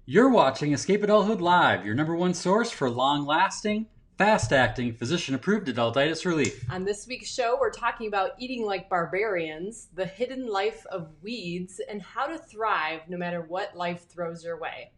You're watching Escape Adulthood Live, your number one source for long-lasting, fast-acting, physician-approved adultitis relief. On this week's show, we're talking about eating like barbarians, the hidden life of weeds, and how to thrive no matter what life throws your way.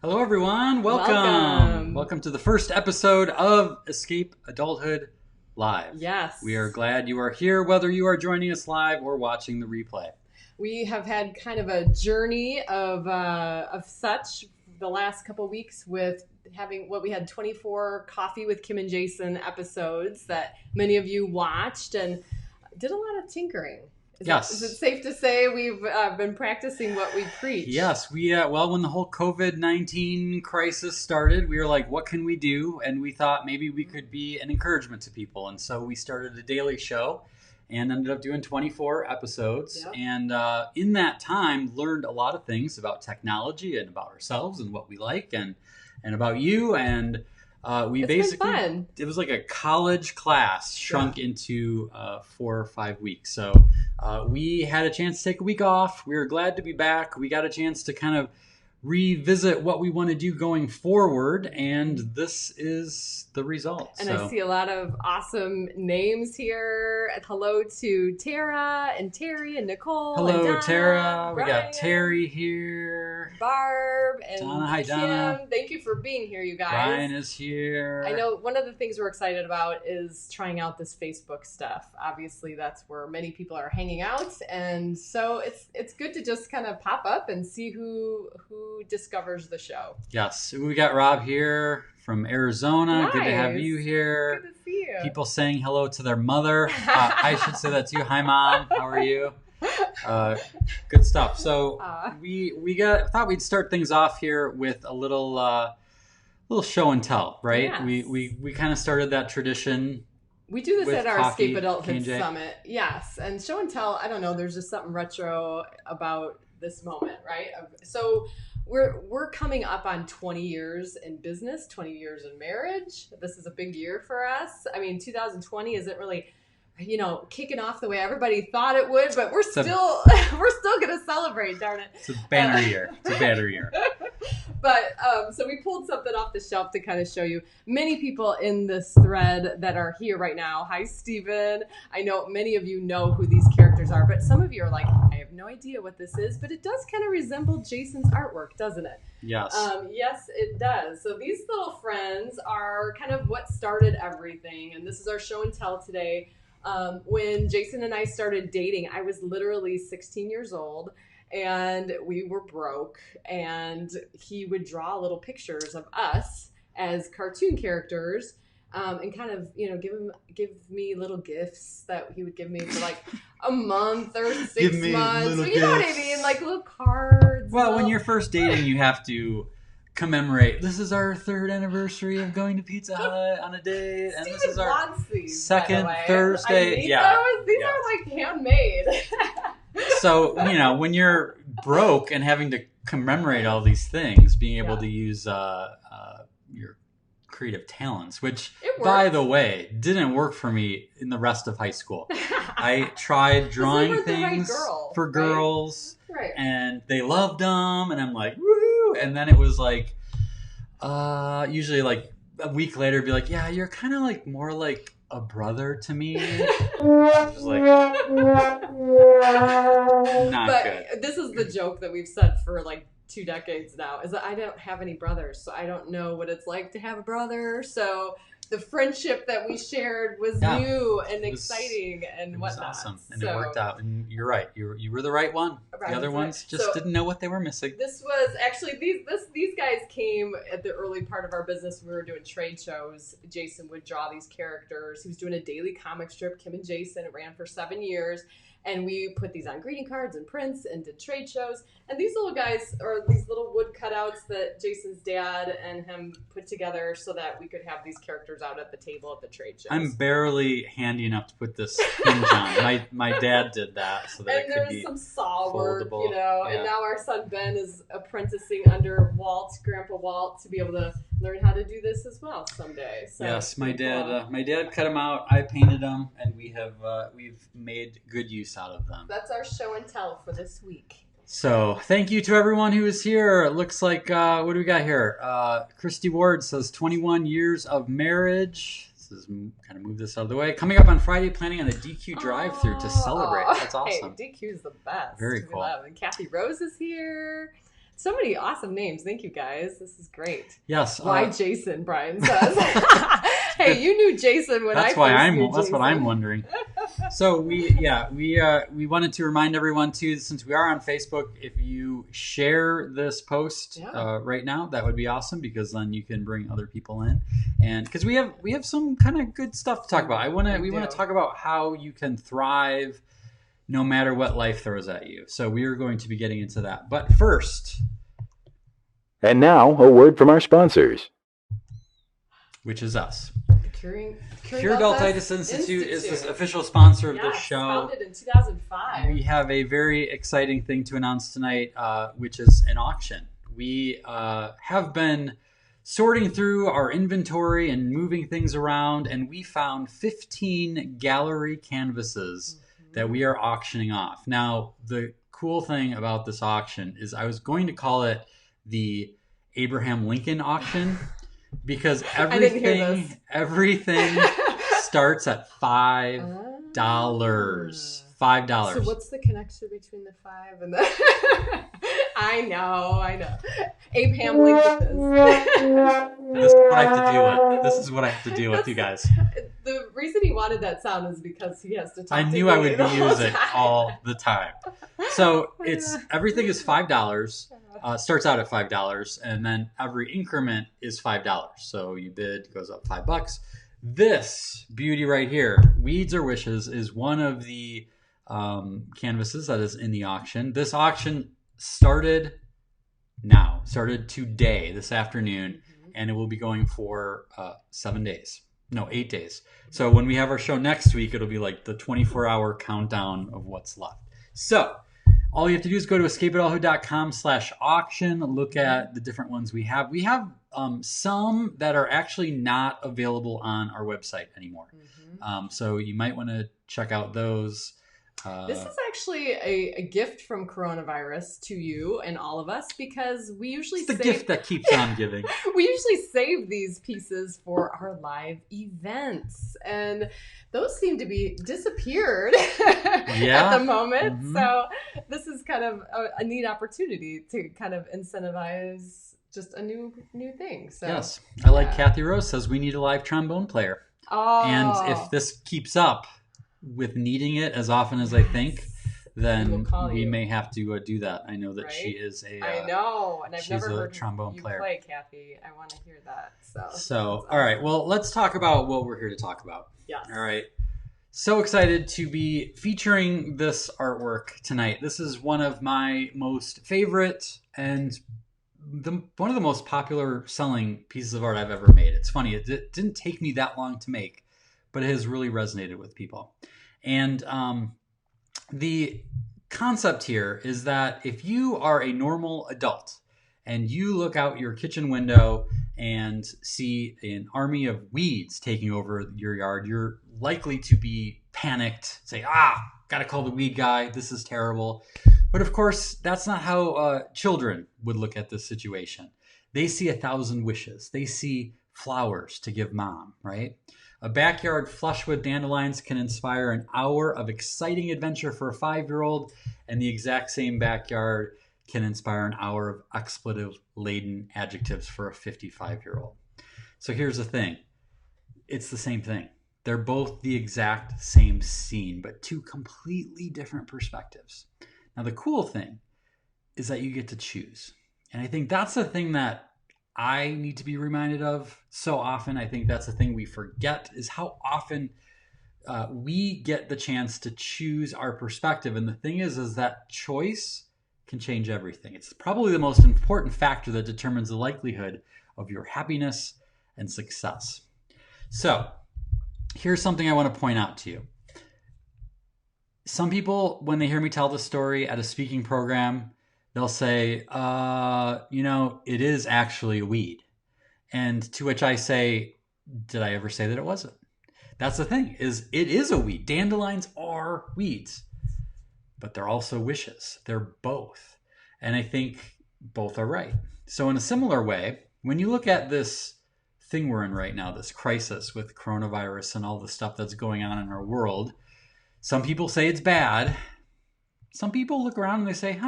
Hello, everyone. Welcome to the first episode of Escape Adulthood Live. Yes. We are glad you are here, whether you are joining us live or watching the replay. We have had kind of a journey of such the last couple weeks with having what we had 24 Coffee with Kim and Jason episodes that many of you watched and did a lot of tinkering. Yes. Is it safe to say we've been practicing what we preach? Yes. When the whole COVID-19 crisis started, we were like, what can we do? And we thought maybe we could be an encouragement to people. And so we started a daily show and ended up doing 24 episodes. Yep. And in that time, learned a lot of things about technology and about ourselves and what we like and about you. And It's been fun. it was like a college class shrunk into 4 or 5 weeks. So we had a chance to take a week off. We were glad to be back. We got a chance to kind of revisit what we want to do going forward, and this is the result. And I see a lot of awesome names here. Hello to Tara and Terry and Nicole. Hello, and Donna, Tara. Brian, We got Terry here. Barb, and Donna. Hi, Kim. Donna. Thank you for being here, you guys. Brian is here. I know one of the things we're excited about is trying out this Facebook stuff. Obviously, that's where many people are hanging out, and so it's good to just kind of pop up and see who discovers the show. Yes, we got Rob here from Arizona. Nice. Good to have you here. Good to see you. People saying hello to their mother. I should say that to you. Hi, Mom. How are you? Good stuff. So we thought we'd start things off here with a little show and tell, right? Yes. We kind of started that tradition. We do this with at our coffee, Escape Adulthood K&J. Summit. Yes. And show and tell, I don't know, there's just something retro about this moment, right? So we're coming up on 20 years in business, 20 years in marriage. This is a big year for us. I mean, 2020 isn't really, kicking off the way everybody thought it would, but we're still going to celebrate, darn it. It's a banner year. It's a banner year. But so we pulled something off the shelf to kind of show you. Many people in this thread that are here right now. Hi, Steven. I know many of you know who these characters are, but some of you are like, I have no idea what this is, but it does kind of resemble Jason's artwork, doesn't it? Yes. Yes, it does. So these little friends are kind of what started everything, and this is our show and tell today. When Jason and I started dating, I was literally 16 years old. And we were broke, and he would draw little pictures of us as cartoon characters, and kind of, give me little gifts that he would give me for like a month or 6 months. So you know what I mean? Like little cards. Well, when you're first dating, you have to commemorate. This is our 3rd anniversary of going to Pizza Hut on a date, and this is our second Thursday. These are like handmade. So, when you're broke and having to commemorate all these things, being able to use your creative talents, which, by the way, didn't work for me in the rest of high school. I tried drawing things for girls, right. And they loved them, and I'm like, woo! And then it was like, usually like a week later, be like, yeah, you're kind of like more like a brother to me. It was like, not good. This is the joke that we've said for like 2 decades now, is that I don't have any brothers, so I don't know what it's like to have a brother. So the friendship that we shared was new and exciting and whatnot. Awesome, and it worked out. And you're right, you were the right one. Right, the other ones just didn't know what they were missing. This was actually these guys came at the early part of our business. We were doing trade shows. Jason would draw these characters. He was doing a daily comic strip, Kim and Jason. It ran for 7 years. And we put these on greeting cards and prints and did trade shows. And these little guys, or these little wood cutouts that Jason's dad and him put together so that we could have these characters out at the table at the trade shows. I'm barely handy enough to put this hinge on. My dad did that so that it could be some saw work, foldable. And now our son Ben is apprenticing under Grandpa Walt, to be able to learn how to do this as well someday. So yes, my dad cut them out. I painted them, and we've made good use out of them. That's our show and tell for this week. So thank you to everyone who is here. It looks like what do we got here? Christy Ward says 21 years of marriage. This is kind of move this out of the way. Coming up on Friday, planning on a DQ drive-through to celebrate. That's awesome. Hey, DQ is the best. Very cool. And Kathy Rose is here. So many awesome names. Thank you, guys. This is great. Yes. Why Jason, Brian says. Hey, you knew Jason when that's I why first I'm. knew That's Jason. what I'm wondering. So we wanted to remind everyone too, since we are on Facebook, if you share this post right now, that would be awesome, because then you can bring other people in, and because we have some kind of good stuff to talk about. We want to talk about how you can thrive no matter what life throws at you. So we are going to be getting into that. But first... And now, a word from our sponsors. Which is us. Cure Adultitis Institute is the official sponsor of this show. Founded in 2005. We have a very exciting thing to announce tonight, which is an auction. We have been sorting through our inventory and moving things around, and we found 15 gallery canvases that we are auctioning off. Now, the cool thing about this auction is I was going to call it the Abraham Lincoln auction, because everything starts at $5. $5. So what's the connection between the 5 and the... I know. Abraham Lincoln. This is what I have to deal with. This is what I have to deal with, you guys. The reason he wanted that sound is because he has to talk I to knew me I would the be whole using time. all the time. So everything is $5. Starts out at $5, and then every increment is $5. So you bid, goes up $5. This beauty right here, Weeds or Wishes, is one of the canvases that is in the auction. This auction started today, this afternoon, and it will be going for 8 days. So when we have our show next week, it'll be like the 24-hour countdown of what's left. So all you have to do is go to escapeadulthood.com/auction, look at the different ones we have. We have some that are actually not available on our website anymore. So you might want to check out those. This is actually a gift from coronavirus to you and all of us, because we usually It's the gift that keeps on giving. We usually save these pieces for our live events, and those seem to be disappeared at the moment. So this is kind of a neat opportunity to kind of incentivize just a new thing. So yes, I like Kathy Rose says we need a live trombone player. And if this keeps up with needing it as often as I think, then we may have to do that. I know that she is a I know, and I've never heard trombone you player. play, Kathy. I want to hear that. So all right, well, let's talk about what we're here to talk about. Yes. All right. So excited to be featuring this artwork tonight. This is one of my most favorite and one of the most popular selling pieces of art I've ever made. It's funny, it didn't take me that long to make, but it has really resonated with people. And the concept here is that if you are a normal adult and you look out your kitchen window and see an army of weeds taking over your yard, you're likely to be panicked, say, gotta call the weed guy, this is terrible. But of course, that's not how children would look at this situation. They see 1,000 wishes. They see flowers to give mom, right? A backyard flush with dandelions can inspire an hour of exciting adventure for a 5-year-old, and the exact same backyard can inspire an hour of expletive-laden adjectives for a 55-year-old. So here's the thing. It's the same thing. They're both the exact same scene, but two completely different perspectives. Now, the cool thing is that you get to choose. And I think that's the thing that I need to be reminded of so often. I think that's the thing we forget, is how often we get the chance to choose our perspective. And the thing is that choice can change everything. It's probably the most important factor that determines the likelihood of your happiness and success. So here's something I want to point out to you. Some people, when they hear me tell the story at a speaking program, they'll say, it is actually a weed. And to which I say, did I ever say that it wasn't? That's the thing, is it is a weed. Dandelions are weeds, but they're also wishes. They're both. And I think both are right. So in a similar way, when you look at this thing we're in right now, this crisis with coronavirus and all the stuff that's going on in our world, some people say it's bad. Some people look around and they say,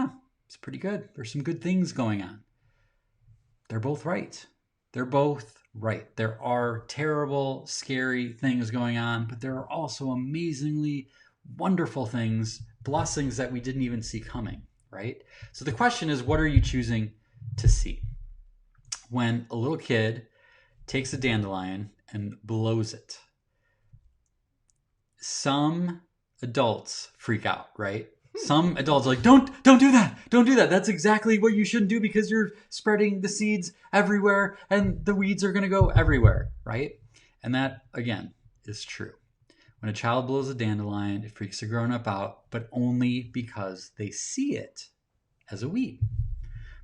it's pretty good. There's some good things going on. They're both right. They're both right. There are terrible, scary things going on, but there are also amazingly wonderful things, blessings that we didn't even see coming, right? So the question is, what are you choosing to see? When a little kid takes a dandelion and blows it, some adults freak out, right? Some adults are like, don't do that. Don't do that. That's exactly what you shouldn't do because you're spreading the seeds everywhere and the weeds are going to go everywhere, right? And that, again, is true. When a child blows a dandelion, it freaks a grown-up out, but only because they see it as a weed.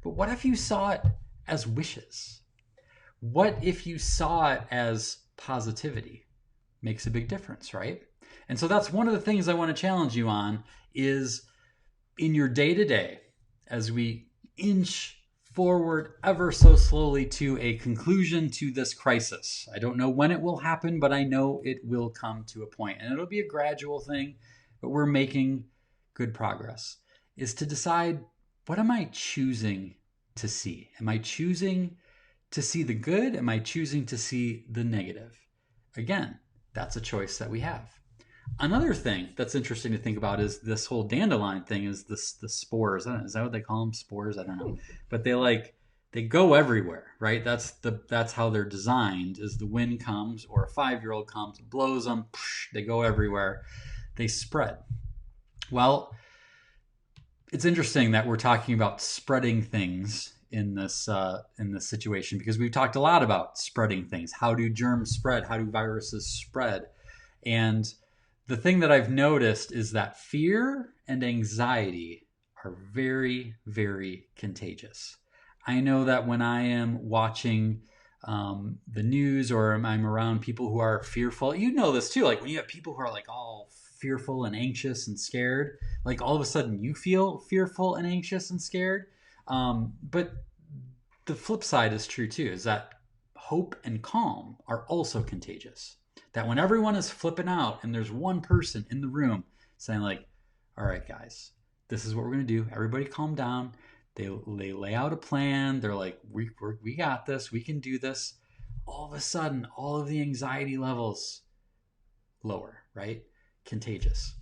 But what if you saw it as wishes? What if you saw it as positivity? Makes a big difference, right? And so that's one of the things I want to challenge you on is in your day-to-day, as we inch forward ever so slowly to a conclusion to this crisis. I don't know when it will happen, but I know it will come to a point. And it'll be a gradual thing, but we're making good progress. Is to decide, what am I choosing to see? Am I choosing to see the good? Am I choosing to see the negative? Again, that's a choice that we have. Another thing that's interesting to think about is this whole dandelion thing is the spores. I don't know, is that what they call them? Spores? I don't know. But they go everywhere, right? That's how they're designed, is the wind comes or a 5-year-old comes, blows them, they go everywhere. They spread. Well, it's interesting that we're talking about spreading things in this situation, because we've talked a lot about spreading things. How do germs spread? How do viruses spread? And the thing that I've noticed is that fear and anxiety are very, very contagious. I know that when I am watching the news or I'm around people who are fearful, you know this too, like when you have people who are like all fearful and anxious and scared, like all of a sudden you feel fearful and anxious and scared. But the flip side is true too, is that hope and calm are also contagious. That when everyone is flipping out and there's one person in the room saying like, all right, guys, this is what we're going to do. Everybody calm down. They lay out a plan. They're like, we got this. We can do this. All of a sudden, all of the anxiety levels lower, right? Contagious.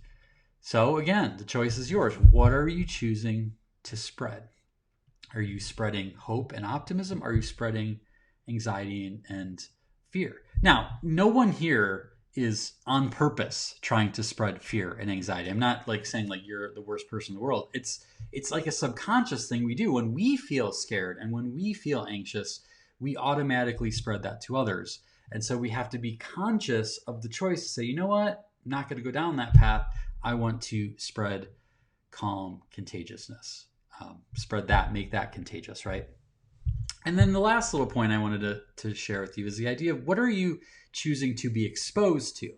So again, the choice is yours. What are you choosing to spread? Are you spreading hope and optimism? Are you spreading anxiety and fear? Now, no one here is on purpose trying to spread fear and anxiety. I'm not like saying like you're the worst person in the world. It's like a subconscious thing we do. When we feel scared and when we feel anxious, we automatically spread that to others. And so we have to be conscious of the choice to say, you know what? I'm not going to go down that path. I want to spread calm contagiousness. Spread that, make that contagious, right? And then the last little point I wanted to share with you is the idea of what are you choosing to be exposed to?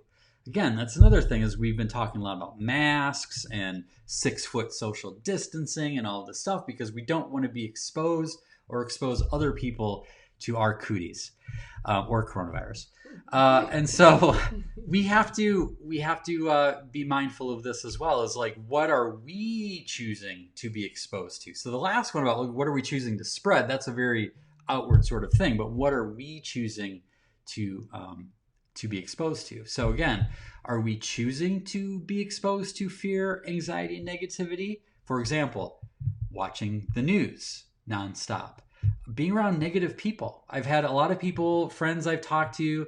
Again, that's another thing, is we've been talking a lot about masks and 6-foot social distancing and all this stuff because we don't want to be exposed or expose other people to our cooties or coronavirus. And so we have to be mindful of this as well, as like, what are we choosing to be exposed to? So the last one about like, what are we choosing to spread? That's a very outward sort of thing, but what are we choosing to be exposed to? So again, are we choosing to be exposed to fear, anxiety, and negativity? For example, watching the news nonstop, being around negative people. I've had a lot of people, friends I've talked to,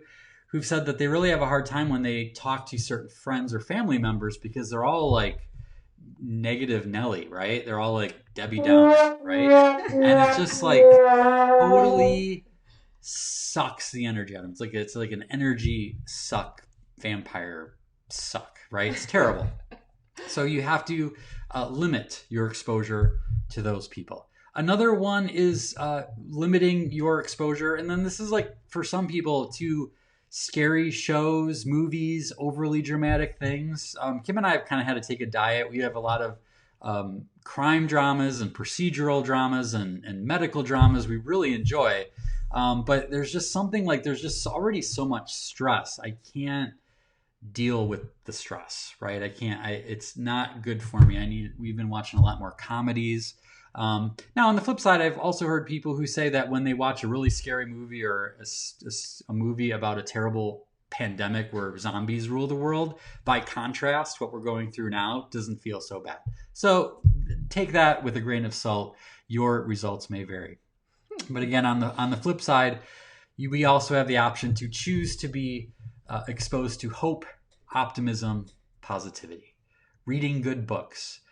who've said that they really have a hard time when they talk to certain friends or family members because they're all like negative Nelly, right? They're all like Debbie Downer, right? And it's just like totally sucks the energy out of them. It's like an energy suck, vampire suck, right? It's terrible. So you have to limit your exposure to those people. Another one is limiting your exposure. And then this is like for some people to scary shows, movies, overly dramatic things. Kim and I have kind of had to take a diet. We have a lot of crime dramas and procedural dramas and medical dramas we really enjoy. But there's just something like there's just already so much stress. I can't deal with the stress, right? It's not good for me. We've been watching a lot more comedies. Now, on the flip side, I've also heard people who say that when they watch a really scary movie or a movie about a terrible pandemic where zombies rule the world, by contrast, what we're going through now doesn't feel so bad. So take that with a grain of salt. Your results may vary. But again, on the flip side, we also have the option to choose to be exposed to hope, optimism, positivity, reading good books.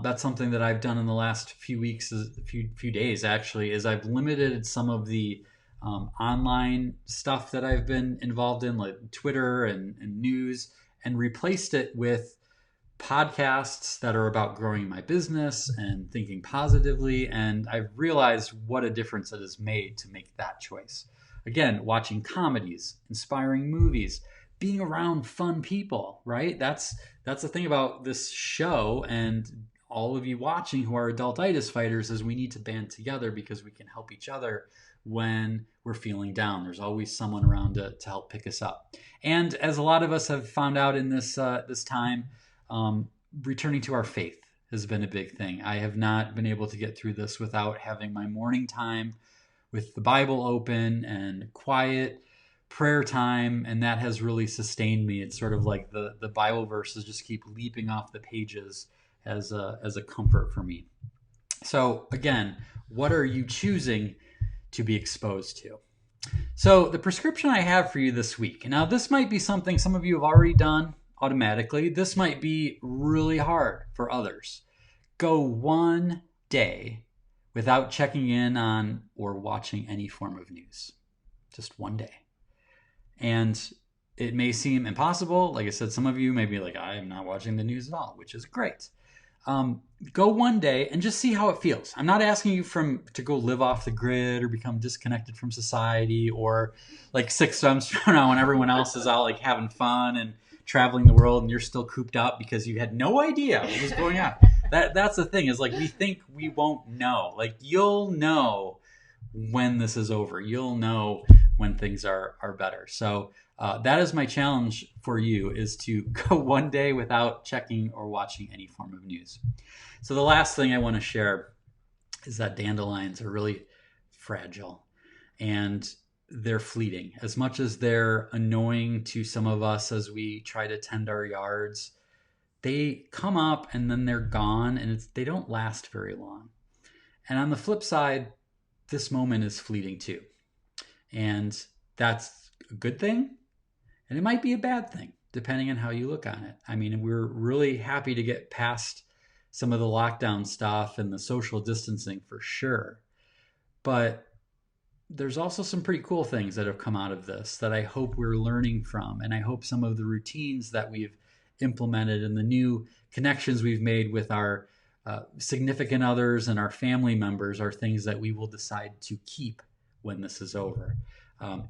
That's something that I've done in the last few weeks, few days actually, is I've limited some of the online stuff that I've been involved in, like Twitter and news, and replaced it with podcasts that are about growing my business and thinking positively. And I've realized what a difference it has made to make that choice. Again, watching comedies, inspiring movies, being around fun people, right? That's the thing about this show and all of you watching who are adultitis fighters is we need to band together because we can help each other when we're feeling down. There's always someone around to help pick us up. And as a lot of us have found out in this time, returning to our faith has been a big thing. I have not been able to get through this without having my morning time with the Bible open and quiet prayer time, and that has really sustained me. It's sort of like the Bible verses just keep leaping off the pages as a comfort for me. So again, what are you choosing to be exposed to? So the prescription I have for you this week, now this might be something some of you have already done automatically. This might be really hard for others. Go one day without checking in on or watching any form of news. Just one day. And it may seem impossible. Like I said, some of you may be like, I am not watching the news at all, which is great. Go one day and just see how it feels. I'm not asking you to go live off the grid or become disconnected from society, or like 6 months from now when everyone else is out like having fun and traveling the world and you're still cooped up because you had no idea what was going on. That's the thing, is like we think we won't know. Like you'll know when this is over. You'll know when things are better. So that is my challenge for you, is to go one day without checking or watching any form of news. So the last thing I want to share is that dandelions are really fragile and they're fleeting. As much as they're annoying to some of us as we try to tend our yards, they come up and then they're gone, and they don't last very long. And on the flip side, this moment is fleeting too. And that's a good thing, and it might be a bad thing, depending on how you look on it. I mean, we're really happy to get past some of the lockdown stuff and the social distancing for sure. But there's also some pretty cool things that have come out of this that I hope we're learning from. And I hope some of the routines that we've implemented and the new connections we've made with our significant others and our family members are things that we will decide to keep when this is over.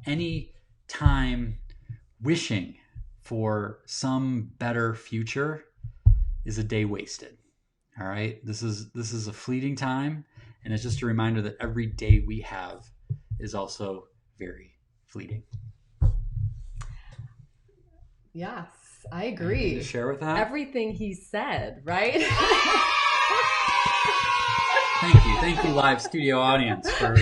Any time wishing for some better future is a day wasted. All right. This is a fleeting time, and it's just a reminder that every day we have is also very fleeting. Yes, I agree. Anything to share with that? Everything he said, right? Thank you, live studio audience, for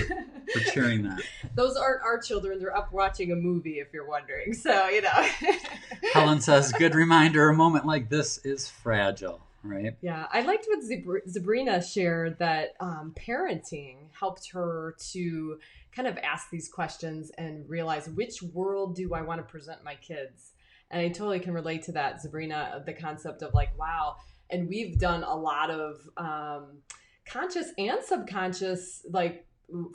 cheering that. Those aren't our children. They're up watching a movie, if you're wondering. So, Helen says, good reminder, a moment like this is fragile. right? Yeah, I liked what Sabrina shared, that parenting helped her to kind of ask these questions and realize, which world do I want to present my kids? And I totally can relate to that, Sabrina, the concept of like, wow. And we've done a lot of conscious and subconscious like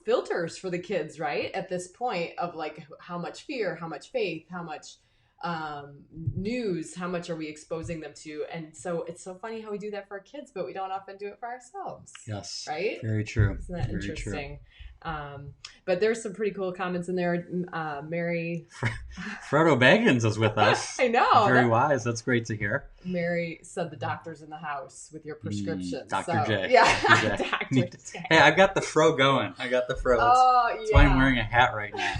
filters for the kids, right? At this point of like, how much fear, how much faith, how much news, how much are we exposing them to? And so it's so funny how we do that for our kids, but we don't often do it for ourselves. Yes. Right? Very true. Isn't that Very interesting? But there's some pretty cool comments in there. Mary. Frodo Baggins is with us. I know. Very wise. That's great to hear. Mary said the doctor's in the house with your prescription. Dr. J. Yeah. Dr. J. Hey, I've got the fro going. I got the fro. That's why I'm wearing a hat right now.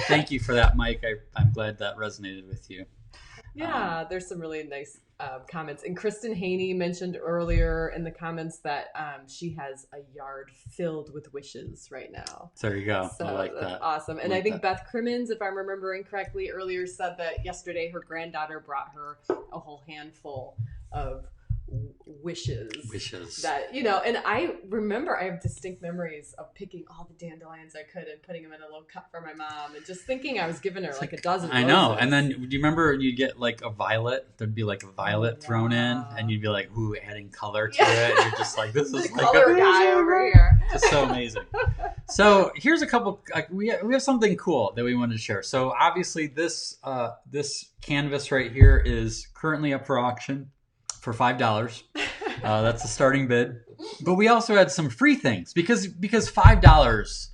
Thank you for that, Mike. I'm glad that resonated with you. Yeah, there's some really nice comments. And Kristen Haney mentioned earlier in the comments that she has a yard filled with wishes right now. There you go. So I like that. Awesome. And I think Beth Crimmins, if I'm remembering correctly, earlier said that yesterday her granddaughter brought her a whole handful of wishes that, you know, and I remember I have distinct memories of picking all the dandelions I could and putting them in a little cup for my mom and just thinking I was giving her like a dozen I know. And then do you remember you'd get like a violet? There'd be like a violet thrown in and you'd be like, ooh, adding color to it. And you're just like, this is like color guy over here. Just so amazing. So here's a couple, we have something cool that we wanted to share. So obviously this canvas right here is currently up for auction for $5. That's the starting bid. But we also had some free things because $5,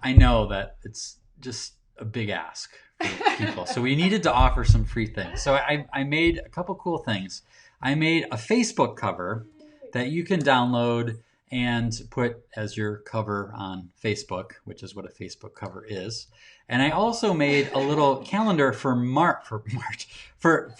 I know that it's just a big ask for people. So we needed to offer some free things. So I made a couple cool things. I made a Facebook cover that you can download and put as your cover on Facebook, which is what a Facebook cover is. And I also made a little calendar for March. You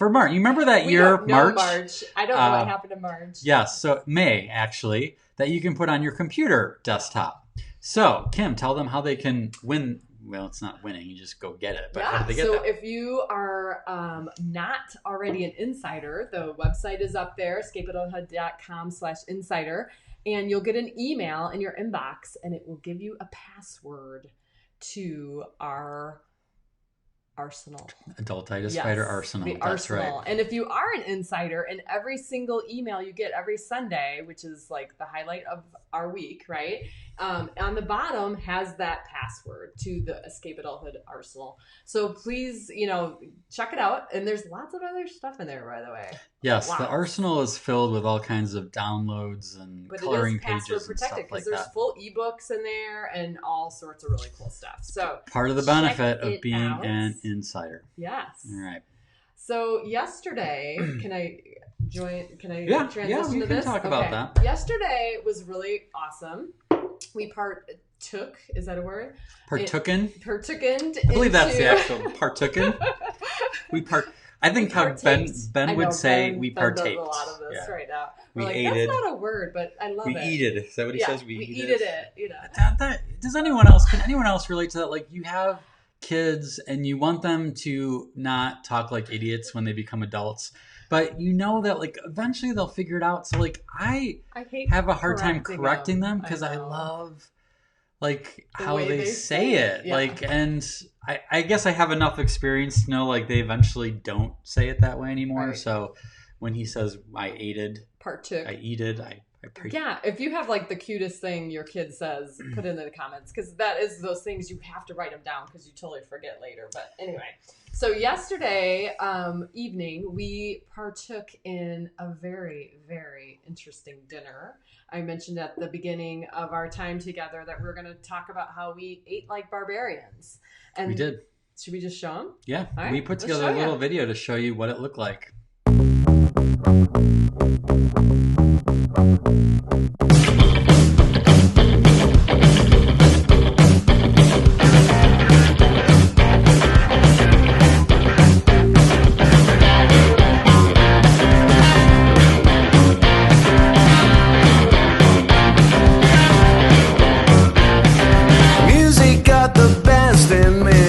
remember that year, March? I don't know what happened to March. Yes, so May, actually, that you can put on your computer desktop. So, Kim, tell them how they can win. Well, it's not winning. You just go get it. But how do they get that? So if you are not already an insider, the website is up there, escapeadulthood.com/insider. And you'll get an email in your inbox, and it will give you a password to our arsenal. Adultitis Fighter Arsenal. The arsenal. Right. And if you are an insider, and every single email you get every Sunday, which is like the highlight of our week, right? On the bottom has that password to the Escape Adulthood Arsenal. So please, check it out. And there's lots of other stuff in there, by the way. Yes, the Arsenal is filled with all kinds of downloads and coloring pages and stuff like that. Because there's full ebooks in there and all sorts of really cool stuff. So part of the benefit of being an insider. Yes. All right. So yesterday, can I transition to this? We can talk about that. Yesterday was really awesome. We partook. Is that a word? Partooken. I believe that's the actual partooken. I think how Ben would say we partaked. A lot of this right now. We like, ate it. That's not a word, but I love it. We eat it. Is that what he says? We eat it. Does anyone else? Can anyone else relate to that? Like you have kids and you want them to not talk like idiots when they become adults, but you know that like eventually they'll figure it out. So like I have a hard time correcting them because I love like how they say it. Yeah. Like, and I guess I have enough experience to know like they eventually don't say it that way anymore. Right. So when he says I partook, yeah, if you have like the cutest thing your kid says, put it in the comments because that is those things you have to write them down because you totally forget later. But anyway, so yesterday evening we partook in a very, very interesting dinner. I mentioned at the beginning of our time together that we were going to talk about how we ate like barbarians. And we did. Should we just show them? Yeah, right, we put together a little video to show you what it looked like. Music got the best in me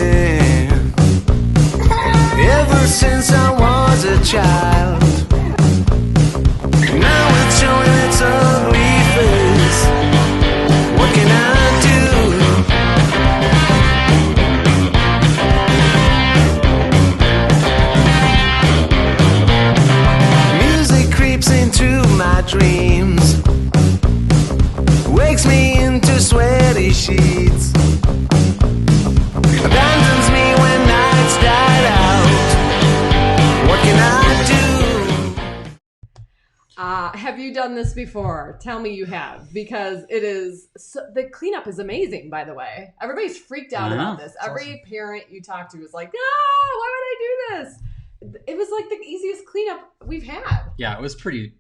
ever since I was a child. Now my dreams, wakes me into sweaty sheets, abandons me when nights died out. What can I do? Have you done this before? Tell me you have, because it is the cleanup is amazing. By the way, everybody's freaked out about this. Every parent you talk to is like, "No, why would I do this?" It was like the easiest cleanup we've had. Yeah, it was pretty.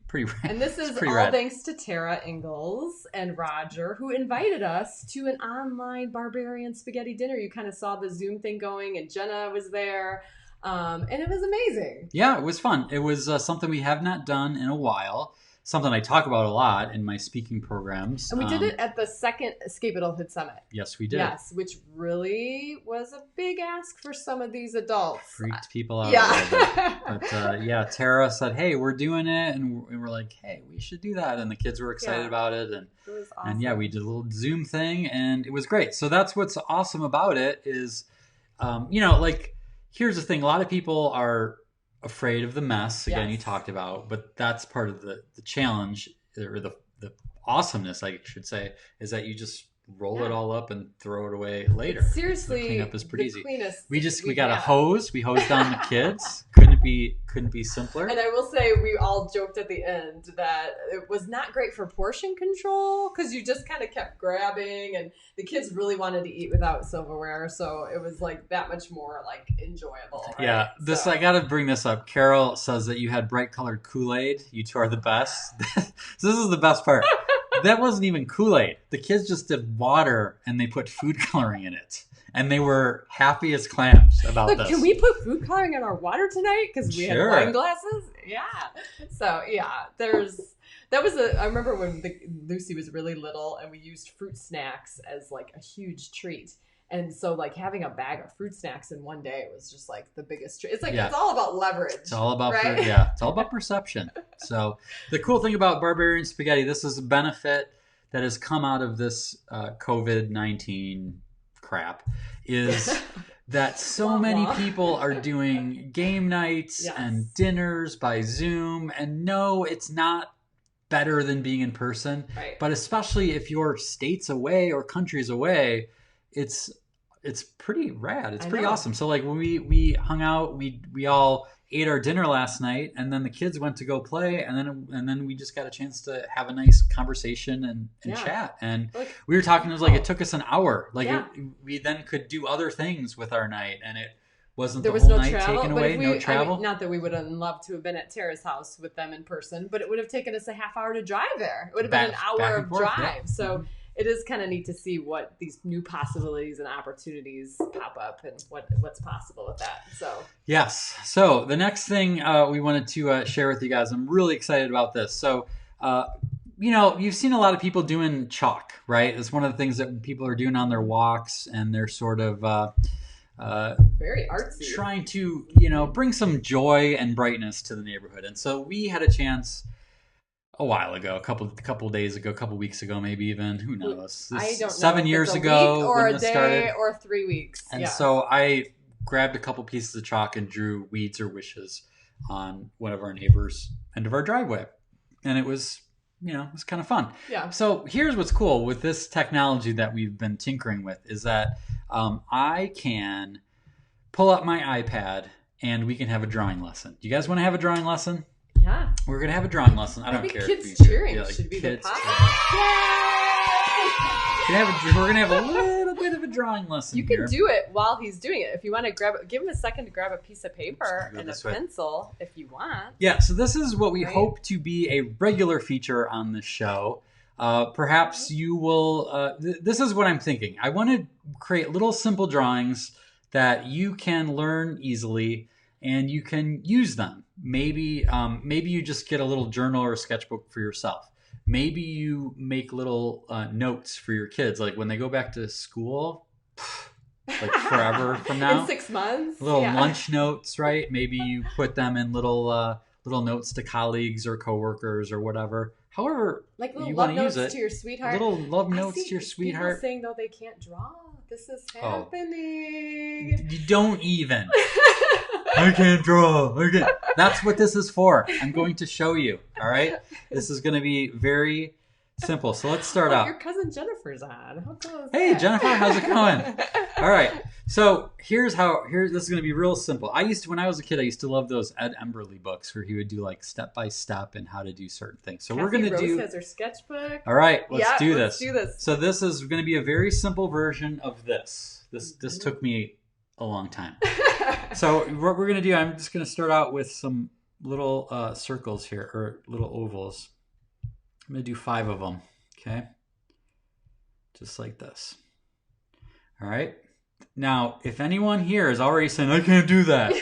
And this is all thanks to Tara Ingalls and Roger, who invited us to an online barbarian spaghetti dinner. You kind of saw the Zoom thing going, and Jenna was there. And it was amazing. Yeah, it was fun. It was something we have not done in a while. Something I talk about a lot in my speaking programs. And we did it at the second Escape Adulthood Summit. Yes, we did. Yes, which really was a big ask for some of these adults. Freaked people out. Yeah. But yeah, Tara said, "Hey, we're doing it," and we're like, "Hey, we should do that." And the kids were excited about it, and it was awesome. And yeah, we did a little Zoom thing, and it was great. So that's what's awesome about it is, like, here's the thing: a lot of people are afraid of the mess. Again, you talked about, but that's part of the challenge, or the awesomeness, I should say, is that you just roll it all up and throw it away later. Seriously, the cleanup is pretty easy. We got had. a hose. We hosed down the kids. Couldn't be simpler. And I will say, we all joked at the end that it was not great for portion control, because you just kind of kept grabbing, and the kids really wanted to eat without silverware, so it was like that much more like enjoyable. Right? Yeah, I got to bring this up. Carol says that you had bright colored Kool-Aid. You two are the best. So this is the best part. That wasn't even Kool-Aid. The kids just did water and they put food coloring in it. And they were happy as clams about this. Can we put food coloring in our water tonight? Because we had wine glasses. Yeah. So yeah, I remember when Lucy was really little, and we used fruit snacks as like a huge treat. And so, like, having a bag of fruit snacks in one day was just like the biggest treat. It's like it's all about leverage. It's all about right? It's all about perception. So the cool thing about barbarian spaghetti, this is a benefit that has come out of this COVID-19 crap, is that so many people are doing game nights and dinners by Zoom. And no, it's not better than being in person. Right. But especially if you're states away or countries away, it's pretty rad. It's pretty awesome. So like when we hung out, we all ate our dinner last night, and then the kids went to go play, and then we just got a chance to have a nice conversation and chat. And we were talking. It was like it took us an hour. We then could do other things with our night, and it wasn't the whole night taken away. No travel. Not that we would have loved to have been at Tara's house with them in person, but it would have taken us a half hour to drive there. It would have been an hour of drive. Yeah. So. It is kind of neat to see what these new possibilities and opportunities pop up, and what's possible with that. So yes. So the next thing we wanted to share with you guys, I'm really excited about this. So, you've seen a lot of people doing chalk, right? It's one of the things that people are doing on their walks, and they're sort of very artsy, trying to bring some joy and brightness to the neighborhood. And so we had a chance a while ago, a couple days ago, a couple weeks ago, maybe even, who knows? I don't know. 7 years ago, or when a this day started. or 3 weeks. And so I grabbed a couple pieces of chalk and drew weeds or wishes on one of our neighbors' end of our driveway, and it was it was kind of fun. Yeah. So here's what's cool with this technology that we've been tinkering with is that I can pull up my iPad and we can have a drawing lesson. Do you guys want to have a drawing lesson? Yeah. We're going to have a drawing lesson. I don't care. Kids cheering should be the pop. We're going to have a little bit of a drawing lesson. You can do it while he's doing it. If you want to give him a second to grab a piece of paper and a pencil if you want. Yeah, so this is what we hope to be a regular feature on the show. Perhaps you will... this is what I'm thinking. I want to create little simple drawings that you can learn easily and you can use them. Maybe you just get a little journal or a sketchbook for yourself. Maybe you make little notes for your kids, like when they go back to school, like forever from now. In 6 months. Little lunch notes, right? Maybe you put them in little notes to colleagues or coworkers or whatever. However, like little you love want to use notes it. to your sweetheart. Little love notes to your sweetheart. People saying though they can't draw. This is happening. You don't even. I can't draw. That's what this is for. I'm going to show you. All right. This is going to be very simple. So let's start out. Your cousin Jennifer's on. How cool is Hey, that? Jennifer, how's it going? All right. So this is going to be real simple. When I was a kid, I used to love those Ed Emberley books where he would do like step by step and how to do certain things. So we're going to do. Has her sketchbook. All right, let's do this. Let's do this. So this is going to be a very simple version of this. This took me a long time. So what we're going to do, I'm just going to start out with some little circles here, or little ovals. I'm going to do 5 of them, okay? Just like this. All right? Now, if anyone here is already saying, I can't do that.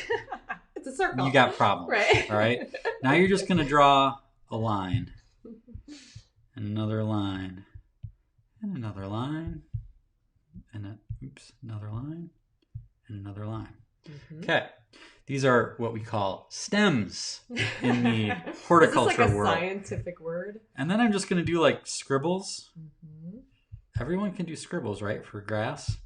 It's a circle. You got problems. Right. All right? Now you're just going to draw a line. And another line. And another line. And another line. And another line. Mm-hmm. Okay. These are what we call stems in the horticulture Is this like a world. Scientific word? And then I'm just going to do like scribbles. Mm-hmm. Everyone can do scribbles, right? For grass.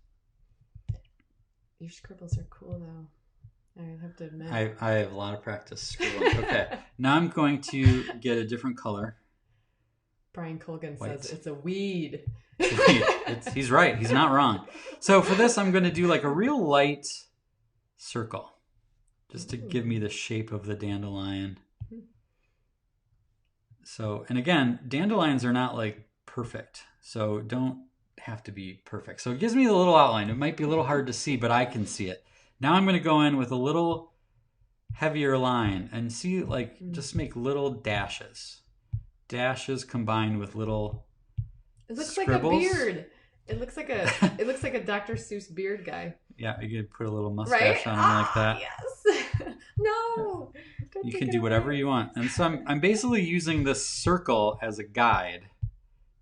Your scribbles are cool, though. I have to admit. I have a lot of practice scribbling. Okay. Now I'm going to get a different color. Brian Colgan White. says it's a weed. He's right. He's not wrong. So for this, I'm going to do like a real light circle. Just to give me the shape of the dandelion. So, and again, dandelions are not like perfect. So don't have to be perfect. So it gives me a little outline. It might be a little hard to see, but I can see it. Now I'm going to go in with a little heavier line and see, like, just make little dashes. Dashes combined with little It looks scribbles. like a beard. It looks like a Dr. Seuss beard guy. Yeah, you could put a little mustache on him like that. Yes. No. You can do whatever you want. And so I'm basically using this circle as a guide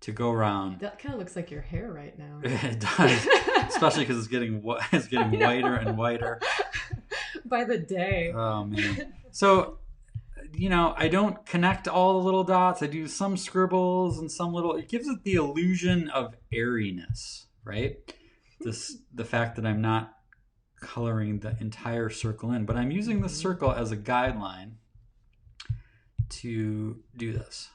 to go around. That kind of looks like your hair right now. It does, especially because it's getting whiter and whiter by the day. Oh man! So, I don't connect all the little dots. I do some scribbles and some little. It gives it the illusion of airiness, right? The fact that I'm not coloring the entire circle in, but I'm using the circle as a guideline to do this.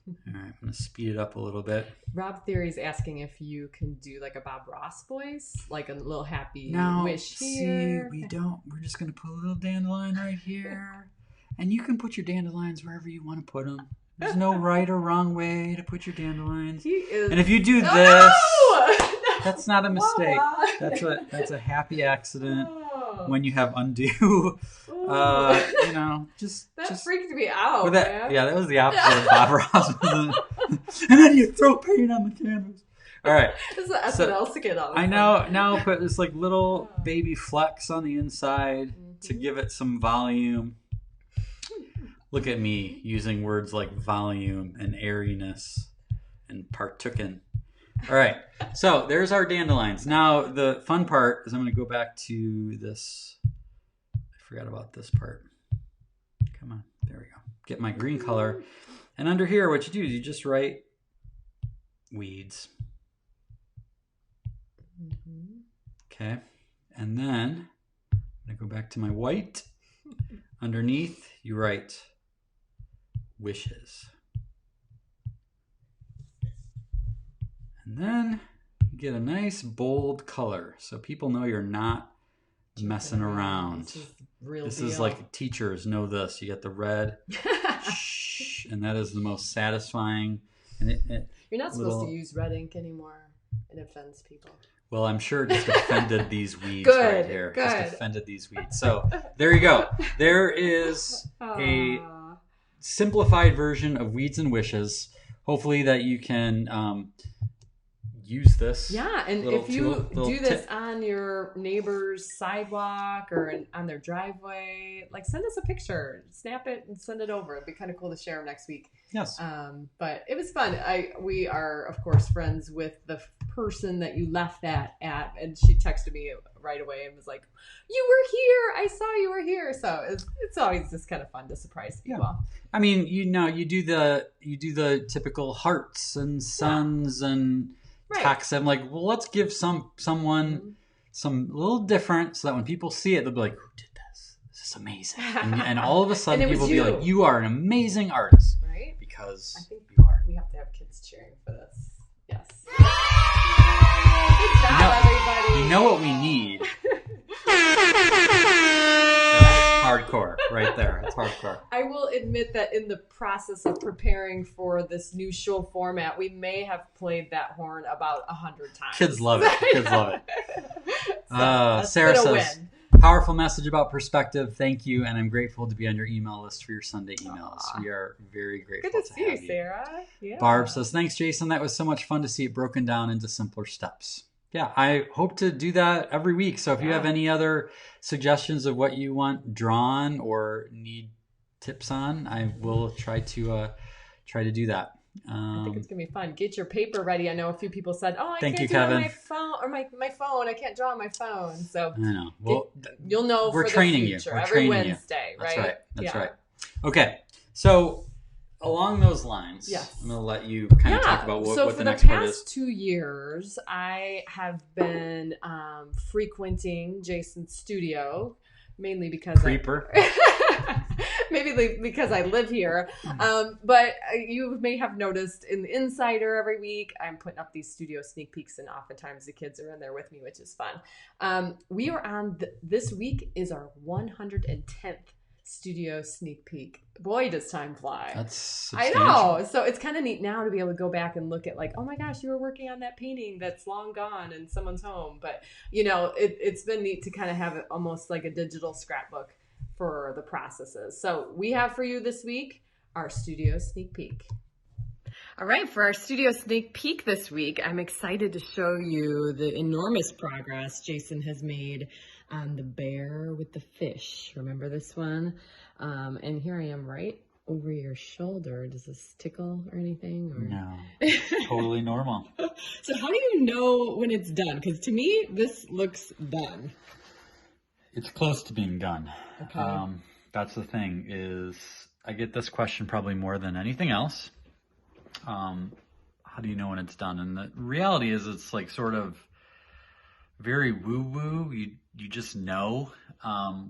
All right, I'm going to speed it up a little bit. Rob Theory's asking if you can do like a Bob Ross voice, like a little happy wish here. See, we don't. We're just going to put a little dandelion right here. And you can put your dandelions wherever you want to put them. There's no right or wrong way to put your dandelions. And if you do this, no! That's not a mistake. Wah-wah. That's a happy accident when you have undue. Just freaked me out. With that, yeah, that was the opposite of Bob Ross. And then you throw paint on the canvas. All right. This is an SNL skit on I know. Now I'll put this like little baby flecks on the inside to give it some volume. Look at me using words like volume and airiness and partooken. All right. So there's our dandelions. Now the fun part is I'm going to go back to this. I forgot about this part. Come on. There we go. Get my green color. And under here, what you do is you just write weeds. Okay. And then I'm going to go back to my white. Underneath, you write wishes. And then you get a nice bold color so people know you're not messing around. This is like teachers know this. You get the red, shh, and that is the most satisfying. And you're not supposed to use red ink anymore. It offends people. Well, I'm sure it just offended these weeds right here. Good. Just offended these weeds. So there you go. There is a simplified version of Weeds and Wishes. Hopefully that you can use this. Yeah, and if you do this on your neighbor's sidewalk or on their driveway, like send us a picture, snap it and send it over. It'd be kind of cool to share them next week. Yes. But it was fun. We are, of course, friends with the person that you left that at, and she texted me right away and was like, "You were here. I saw you were here." So it's always just kind of fun to surprise people. Yeah. I mean, you do the typical hearts and suns and text. I'm like, well, let's give someone some little different so that when people see it, they'll be like, "Who did this?" just amazing. And all of a sudden And it people was will be you. like, you are an amazing artist. Right? Because I think you are. we have to have kids cheering for this. Yes. Good job, everybody. You know what we need? That's hardcore right there. It's hardcore. I will admit that in the process of preparing for this new show format, we may have played that horn about 100 times. Kids love it. Kids love it. That's Sarah gonna says, win. powerful message about perspective. Thank you, and I'm grateful to be on your email list for your Sunday emails. Aww. We are very grateful Good to see you, have Sarah. Yeah. Barb says, thanks, Jason. That was so much fun to see it broken down into simpler steps. Yeah, I hope to do that every week. So if you have any other suggestions of what you want drawn or need tips on, I will try to do that. I think it's gonna be fun. Get your paper ready. I know a few people said, "Oh, I Thank can't you, do it on Kevin. my phone or my phone. I can't draw on my phone." So I know. Well, you'll know we're for training the you. future We're every training Wednesday, you. That's right? right. That's Yeah. right. Okay, so along those lines, Yes. I'm going to let you kind of talk about what the next part is. So for the past 2 years, I have been frequenting Jason's studio, mainly because Creeper. maybe because I live here. But you may have noticed in the Insider every week, I'm putting up these studio sneak peeks, and oftentimes the kids are in there with me, which is fun. We are on this week is our 110th studio sneak peek. Boy, does time fly. That's I substantial. know. So it's kind of neat now to be able to go back and look at like, oh my gosh, you were working on that painting that's long gone in someone's home. But, it's been neat to kind of have it almost like a digital scrapbook for the processes. So we have for you this week our studio sneak peek. All right, for our studio sneak peek this week, I'm excited to show you the enormous progress Jason has made on the bear with the fish. Remember this one? And here I am right over your shoulder. Does this tickle or anything? Or... No, totally normal. So how do you know when it's done? Because to me, this looks done. It's close to being done. Okay. That's the thing is I get this question probably more than anything else. How do you know when it's done? And the reality is it's like sort of very woo-woo. You just know,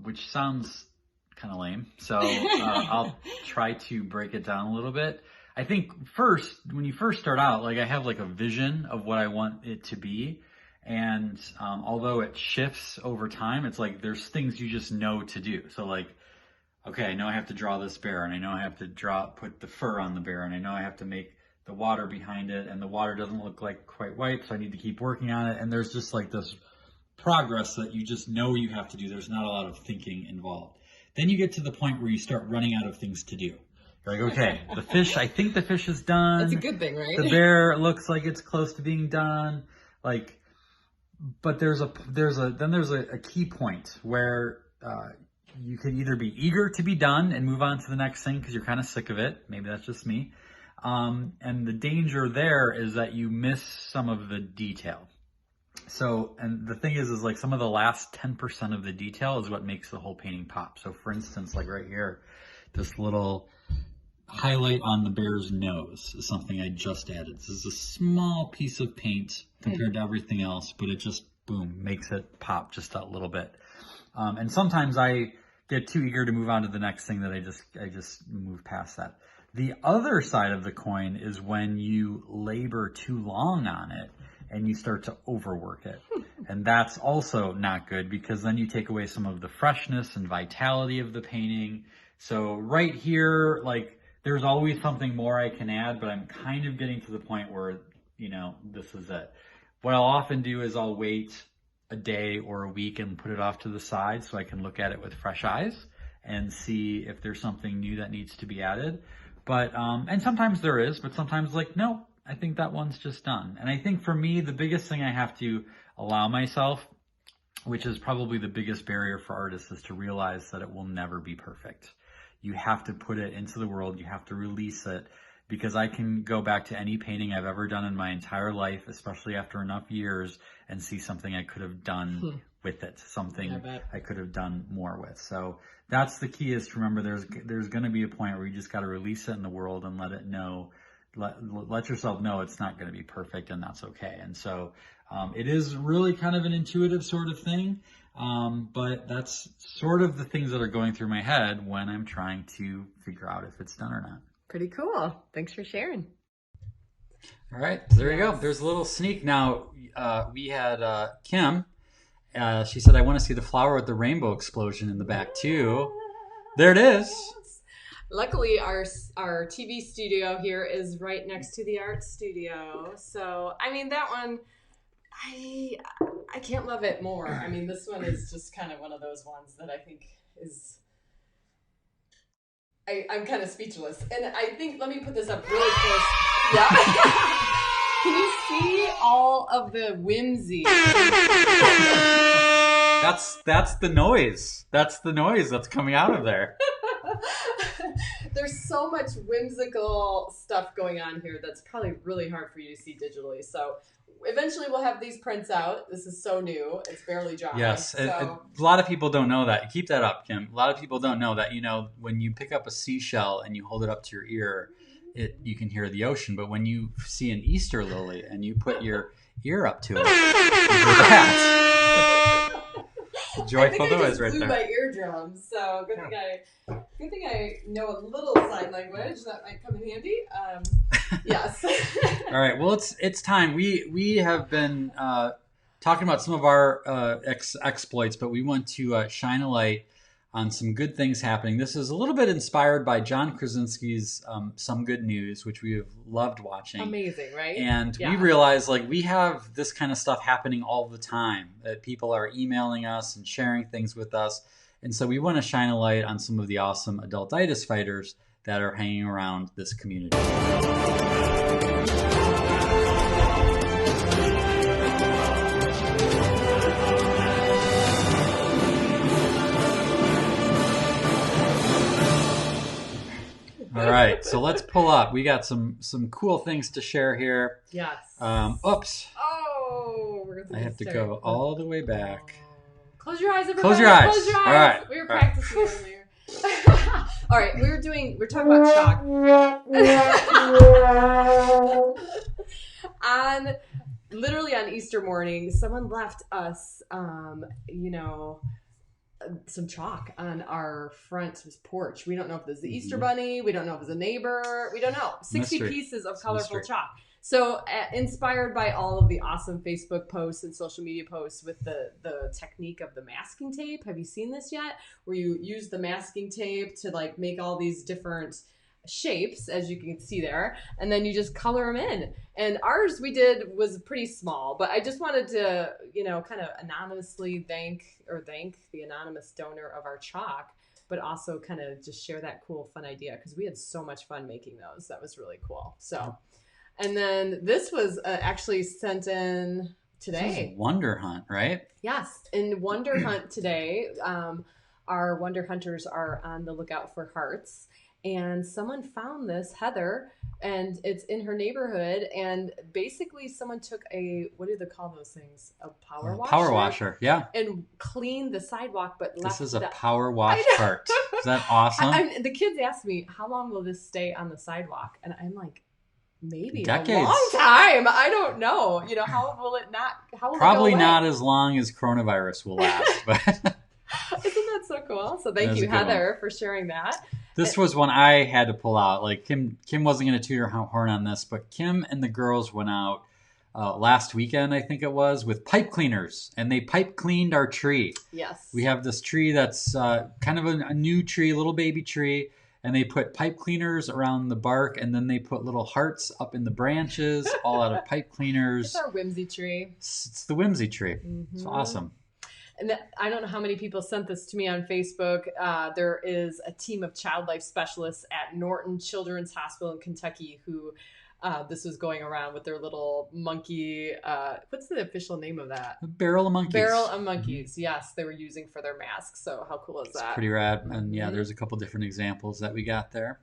which sounds kind of lame. So I'll try to break it down a little bit. I think when you first start out, like I have like a vision of what I want it to be. And although it shifts over time, it's like there's things you just know to do. So like, okay, I know I have to draw this bear, and I know I have to put the fur on the bear, and I know I have to make the water behind it, and the water doesn't look like quite white, so I need to keep working on it. And there's just like this progress that you just know you have to do. There's not a lot of thinking involved. Then you get to the point where you start running out of things to do. You're like, okay, the fish, I think the fish is done. That's a good thing, right? The bear looks like it's close to being done. Like, but there's a key point where you can either be eager to be done and move on to the next thing because you're kind of sick of it. Maybe that's just me. And the danger there is that you miss some of the detail. So, and the thing is like some of the last 10% of the detail is what makes the whole painting pop. So for instance, like right here, this little highlight on the bear's nose is something I just added. This is a small piece of paint compared to everything else, but it just, boom, makes it pop just a little bit. And sometimes I get too eager to move on to the next thing that I just move past that. The other side of the coin is when you labor too long on it and you start to overwork it. And that's also not good because then you take away some of the freshness and vitality of the painting. So right here, like there's always something more I can add, but I'm kind of getting to the point where, this is it. What I'll often do is I'll wait a day or a week and put it off to the side so I can look at it with fresh eyes and see if there's something new that needs to be added. But, and sometimes there is, but sometimes like, no, I think that one's just done. And I think for me, the biggest thing I have to allow myself, which is probably the biggest barrier for artists, is to realize that it will never be perfect. You have to put it into the world. You have to release it, because I can go back to any painting I've ever done in my entire life, especially after enough years, and see something I could have done with it, something I could have done more with. So that's the key, is to remember there's going to be a point where you just got to release it in the world and let it know let yourself know it's not going to be perfect, and that's okay. And so it is really kind of an intuitive sort of thing, but that's sort of the things that are going through my head when I'm trying to figure out if it's done or not. Pretty cool. Thanks for sharing. All right, there you go. There's a little sneak. Now, we had Kim. She said, I want to see the flower with the rainbow explosion in the back, too. There it is. Luckily, our TV studio here is right next to the art studio. So, I mean, that one, I can't love it more. I mean, this one is just kind of one of those ones that I think is... I'm kind of speechless. And I think, let me put this up really close. Yeah. Can you see all of the whimsy? That's the noise. That's the noise that's coming out of there. There's so much whimsical stuff going on here that's probably really hard for you to see digitally. So eventually we'll have these prints out. This is so new. It's barely dry. Yes. So. A lot of people don't know that. Keep that up, Kim. A lot of people don't know that, when you pick up a seashell and you hold it up to your ear, you can hear the ocean. But when you see an Easter lily and you put your ear up to it, you hear that. Joyful noise right there. I blew my eardrums, so good thing I know a little sign language. That might come in handy. Yes. All right. Well, it's time. We have been talking about some of our exploits, but we want to shine a light on some good things happening. This is a little bit inspired by John Krasinski's Some Good News, which we have loved watching. Amazing, right? And we realize we have this kind of stuff happening all the time. That people are emailing us and sharing things with us. And so we want to shine a light on some of the awesome adultitis fighters that are hanging around this community. All right, so let's pull up. We got some cool things to share here. Yes. Oops. Oh, I have to go all the way back. Close your eyes, everybody. Close your eyes. Close your eyes. All right. We were practicing earlier. All right, we're talking about chalk. Literally on Easter morning, someone left us, some chalk on our front porch. We don't know if this is the Easter Bunny. We don't know if it's a neighbor. We don't know. 60 pieces of colorful chalk. So inspired by all of the awesome Facebook posts and social media posts with the technique of the masking tape. Have you seen this yet? Where you use the masking tape to make all these different shapes, as you can see there, and then you just color them in. And ours we did was pretty small, but I just wanted to, kind of anonymously thank the anonymous donor of our chalk, but also kind of just share that cool, fun idea, because we had so much fun making those. That was really cool. So, and then this was actually sent in today. This is Wonder Hunt, right? Yes, in Wonder Hunt today, our Wonder Hunters are on the lookout for hearts. And someone found this, Heather, and it's in her neighborhood. And basically someone took what do they call those things? A power washer? Power washer, yeah. And cleaned the sidewalk, but left This is a power wash cart. Is that awesome? The kids asked me, how long will this stay on the sidewalk? And I'm like, maybe decades. A long time. I don't know. How will it not? How will Probably it go away? Not as long as coronavirus will last. But isn't that so cool? So thank you, Heather, for sharing that. This was one I had to pull out. Kim wasn't going to toot her horn on this, but Kim and the girls went out last weekend, I think it was, with pipe cleaners, and they pipe cleaned our tree. Yes. We have this tree that's kind of a new tree, a little baby tree, and they put pipe cleaners around the bark, and then they put little hearts up in the branches, all out of pipe cleaners. It's our whimsy tree. It's the whimsy tree. Mm-hmm. It's awesome. And I don't know how many people sent this to me on Facebook. There is a team of child life specialists at Norton Children's Hospital in Kentucky who this was going around with their little monkey. What's the official name of that? A barrel of monkeys. Barrel of monkeys, yes, they were using for their masks. So how cool is that? It's pretty rad. And yeah, there's a couple different examples that we got there.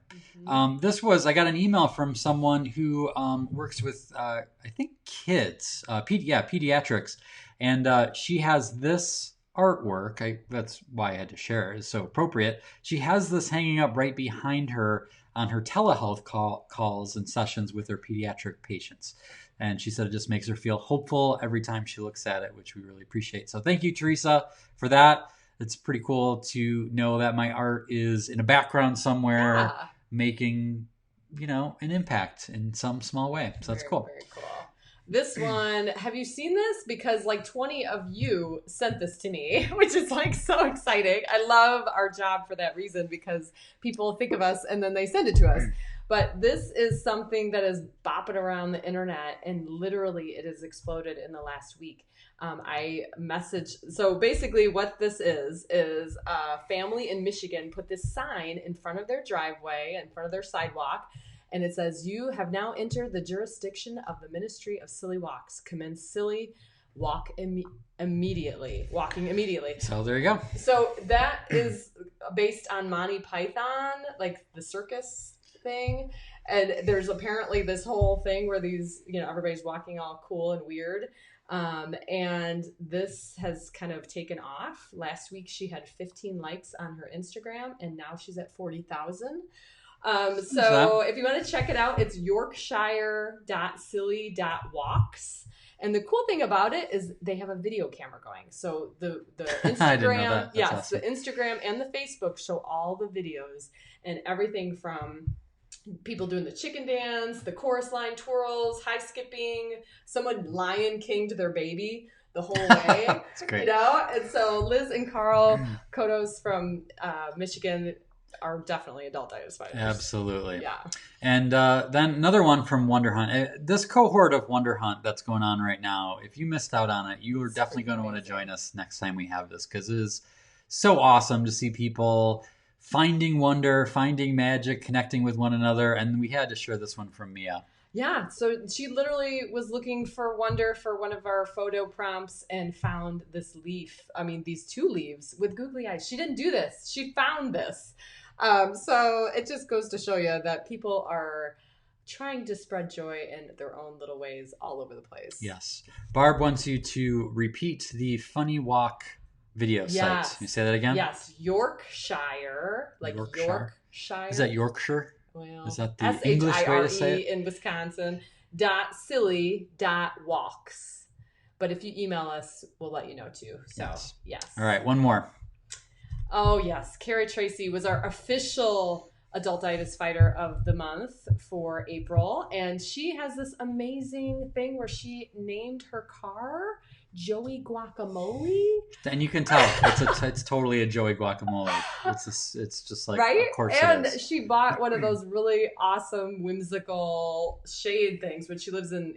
Mm-hmm. I got an email from someone who works with, I think, kids, pediatrics. And she has this artwork. That's why I had to share it. It's so appropriate. She has this hanging up right behind her on her telehealth calls and sessions with her pediatric patients. And she said it just makes her feel hopeful every time she looks at it, which we really appreciate. So thank you, Teresa, for that. It's pretty cool to know that my art is in a background somewhere making, an impact in some small way. So that's cool. Very cool. This one, have you seen this? Because 20 of you sent this to me, which is so exciting. I love our job for that reason, because people think of us and then they send it to us. But this is something that is bopping around the internet, and literally it has exploded in the last week. So basically what this is a family in Michigan put this sign in front of their driveway, in front of their sidewalk. And it says, "You have now entered the jurisdiction of the Ministry of Silly Walks. Commence silly walk immediately. Walking immediately." So there you go. So that is based on Monty Python, the circus thing. And there's apparently this whole thing where these, everybody's walking all cool and weird. And this has kind of taken off. Last week she had 15 likes on her Instagram, and now she's at 40,000. So if you want to check it out, it's yorkshire.silly.walks. And the cool thing about it is they have a video camera going. So the Instagram, I didn't know that. That's awesome. The Instagram and the Facebook show all the videos, and everything from people doing the chicken dance, the chorus line twirls, high skipping, someone Lion King to their baby the whole way. That's great. And so Liz and Carl Kotos from Michigan are definitely adultitis fighters. Absolutely. Yeah. And then another one from Wonder Hunt. This cohort of Wonder Hunt that's going on right now, if you missed out on it, you are definitely going to want to join us next time we have this, because it is so awesome to see people finding wonder, finding magic, connecting with one another. And we had to share this one from Mia. Yeah, so she literally was looking for wonder for one of our photo prompts and found this leaf. These 2 leaves with googly eyes. She didn't do this. She found this. So it just goes to show you that people are trying to spread joy in their own little ways all over the place. Yes. Barb wants you to repeat the Funny Walk video site. Can you say that again? Yes. Yorkshire. Yorkshire. Is that Yorkshire? Well, is that the English way to say it? in Wisconsin. .silly.walks. But if you email us, we'll let you know too. So, yes. All right, one more. Oh, yes. Carrie Tracy was our official Adultitis Fighter of the month for April. And she has this amazing thing where she named her car Joey Guacamole. And you can tell it's totally a Joey Guacamole. It's just like, right? Of course and it is. She bought one of those really awesome whimsical shade things when she lives in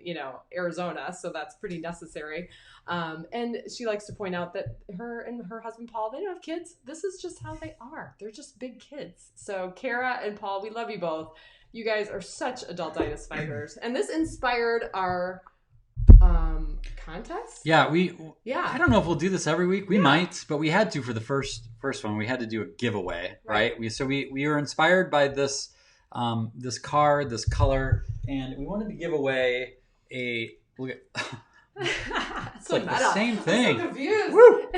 Arizona, so that's pretty necessary. And she likes to point out that her and her husband Paul, they don't have kids. This is just how they are. They're just big kids. So Kara and Paul, we love you both. You guys are such adultitis fighters, and this inspired our contest. Yeah, I don't know if we'll do this every week. We might, but we had to for the first one. We had to do a giveaway, right? We were inspired by this this card, this color, and we wanted to give away a look at. It's so like the same thing. I'm so confused. Woo!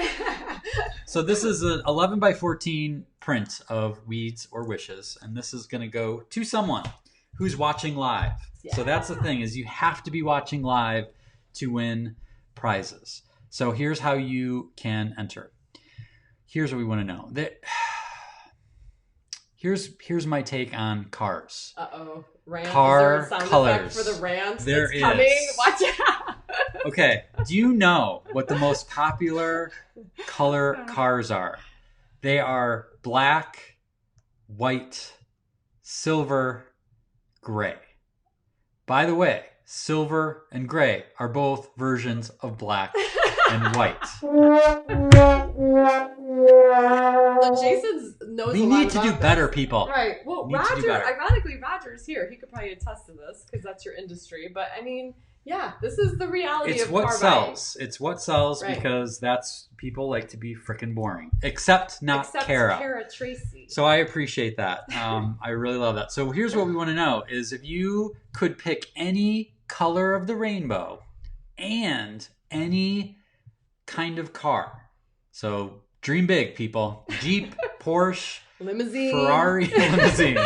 So this is an 11 by 14 print of Weeds or Wishes, and this is going to go to someone who's watching live. Yeah. So that's the thing, is you have to be watching live to win prizes. So here's how you can enter. Here's what we want to know. Here's my take on cars. Uh-oh. Rant. Car is there a sound colors. effect for the rant There that's is. coming? Watch out. Okay. Do you know what the most popular color cars are? They are black, white, silver, gray. By the way, silver and gray are both versions of black and white. So Jason's knows We a lot need to do about better, this. people. Right. Well, Need to do Roger, better. ironically, Roger's here. He could probably attest to this because that's your industry. But I mean, yeah, this is the reality It's of what car sells. It's what sells Right. because that's people like to be freaking boring. Except Kara. Kara Tracy. So I appreciate that. I really love that. So here's what we want to know is if you could pick any color of the rainbow and any kind of car. So dream big, people. Jeep, Porsche, Limousine. Ferrari, limousine.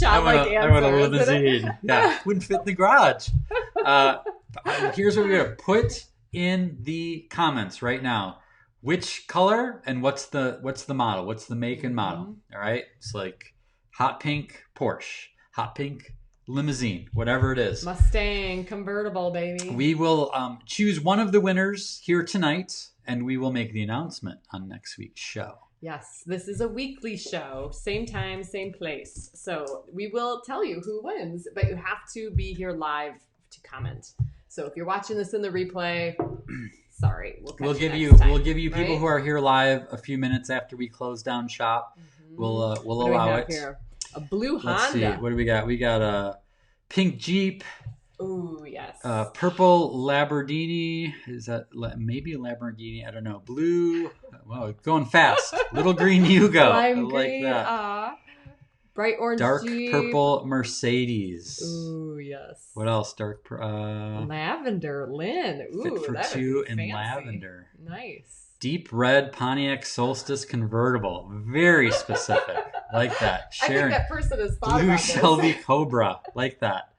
childlike answer. I want a limousine. Yeah, wouldn't fit in the garage. Here's what we're gonna put in the comments right now. Which color and what's the model? What's the make and model? All right, it's like hot pink Porsche, hot pink limousine, whatever it is. Mustang convertible, baby. We will choose one of the winners here tonight, and we will make the announcement on next week's show. Yes, this is a weekly show, same time, same place. So we will tell you who wins, but you have to be here live to comment. So if you're watching this in the replay, sorry, we'll give you people who are here live a few minutes after we close down shop. We'll allow it. Here? A blue Honda. Let's see. What do we got? We got a pink Jeep. Ooh, yes. Purple Lamborghini. Is that maybe a Lamborghini? I don't know. Blue. Wow, going fast. Little green Yugo. I like that. Bright orange dark Jeep. Purple Mercedes. Ooh, yes. What else? Dark lavender Lynn. Ooh, fit for that two would be in fancy. lavender. Nice. Deep red Pontiac Solstice convertible. Very specific. Like that. Sharon. I think that person has thought Blue about Shelby this. Cobra. Like that.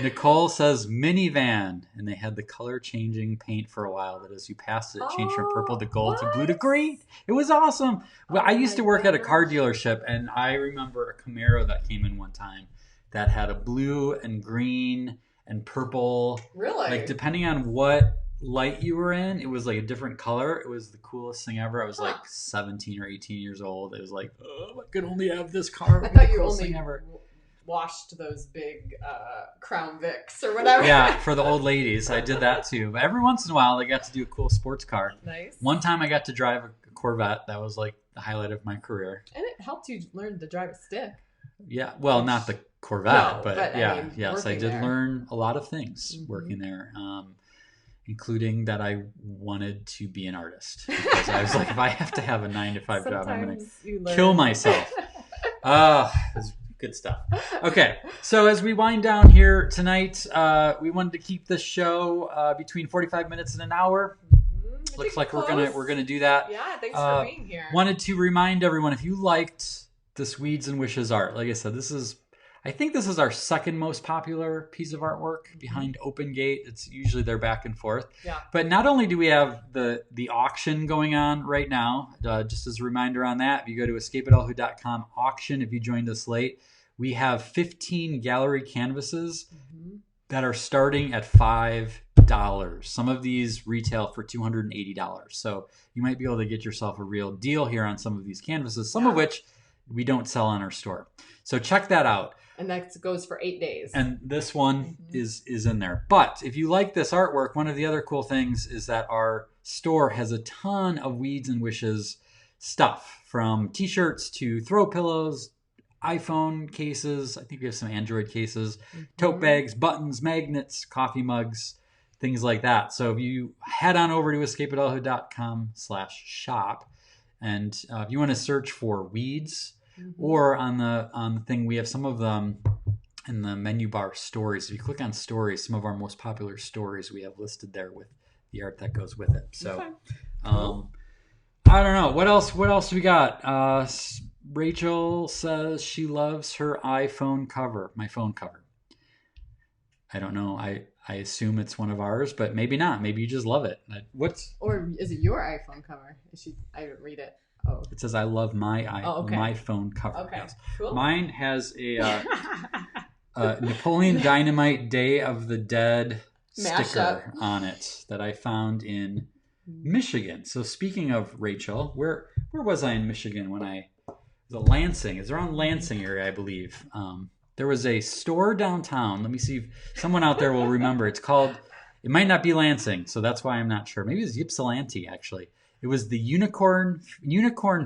Nicole says minivan, and they had the color changing paint for a while. That as you passed it, it changed from purple to gold to blue to green. It was awesome. Well, I used to work at a car dealership, and I remember a Camaro that came in one time that had a blue and green and purple. Really? Like depending on what light you were in, it was like a different color. It was the coolest thing ever. I was like 17 or 18 years old. It was like, oh, I could only have this car. I thought you only ever washed those big Crown Vics or whatever. Yeah, for the old ladies. I did that too. But every once in a while, they got to do a cool sports car. Nice. One time I got to drive a Corvette. That was like the highlight of my career. And it helped you learn to drive a stick. Yeah, well, not the Corvette, No, but yeah, I mean, yes, I did there. learn a lot of things working there, including that I wanted to be an artist. Because I was like, if I have to have a 9-to-5 job, I'm going to kill myself. It's good stuff. Okay, so as we wind down here tonight, we wanted to keep the show between 45 minutes and an hour. Looks like we're gonna do that. Yeah, thanks for being here. Wanted to remind everyone, if you liked this Weeds and Wishes art, like I said, I think this is our second most popular piece of artwork behind Open Gate. It's usually they're back and forth. Yeah. But not only do we have the auction going on right now, just as a reminder on that, if you go to escapeadulthood.com auction, if you joined us late, we have 15 gallery canvases that are starting at $5. Some of these retail for $280. So you might be able to get yourself a real deal here on some of these canvases, some of which we don't sell on our store. So check that out. And that goes for 8 days. And this one is in there. But if you like this artwork, one of the other cool things is that our store has a ton of Weeds and Wishes stuff, from t-shirts to throw pillows, iPhone cases. I think we have some Android cases, tote bags, buttons, magnets, coffee mugs, things like that. So if you head on over to escapeadulthood.com/shop, and if you want to search for weeds, or on the thing, we have some of them in the menu bar, stories. If you click on stories, some of our most popular stories we have listed there with the art that goes with it. So I don't know what else we got. Rachel says she loves her iPhone cover, my phone cover. I don't know. I assume it's one of ours, but maybe not. Maybe you just love it. Or is it your iPhone cover? I didn't read it. Oh. It says I love my phone cover. Okay, Yes. cool. Mine has a Napoleon Dynamite Day of the Dead sticker on it that I found in Michigan. So speaking of Rachel, where was I in Michigan when I was at Lansing? It's around Lansing area, I believe. There was a store downtown. Let me see if someone out there will remember. It might not be Lansing, so that's why I'm not sure. Maybe it's Ypsilanti, actually. It was the Unicorn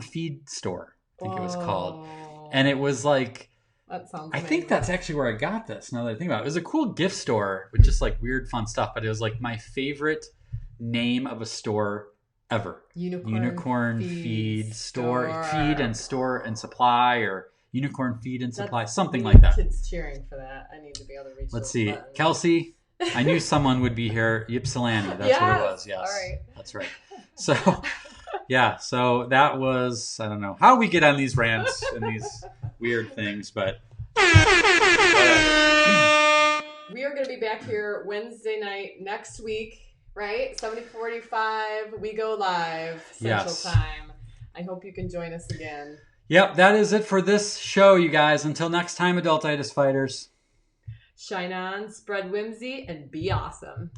Feed Store, I think it was called. And it was like, that sounds I amazing. think that's actually where I got this, now that I think about it. It was a cool gift store with just like weird fun stuff, but it was like my favorite name of a store ever. Unicorn Feed Store. Feed and Store and Supply, or Unicorn Feed and Supply, something like that. Kids cheering for that. I need to be able to reach. Let's see. Buttons. Kelsey, I knew someone would be here. Ypsilanti. That's what it was. Yes. All right. That's right. So, yeah. So that was, I don't know how we get on these rants and these weird things, but We are going to be back here Wednesday night next week, right? 7:45, we go live Central Time. I hope you can join us again. Yep, that is it for this show, you guys. Until next time, Adultitis fighters. Shine on, spread whimsy, and be awesome.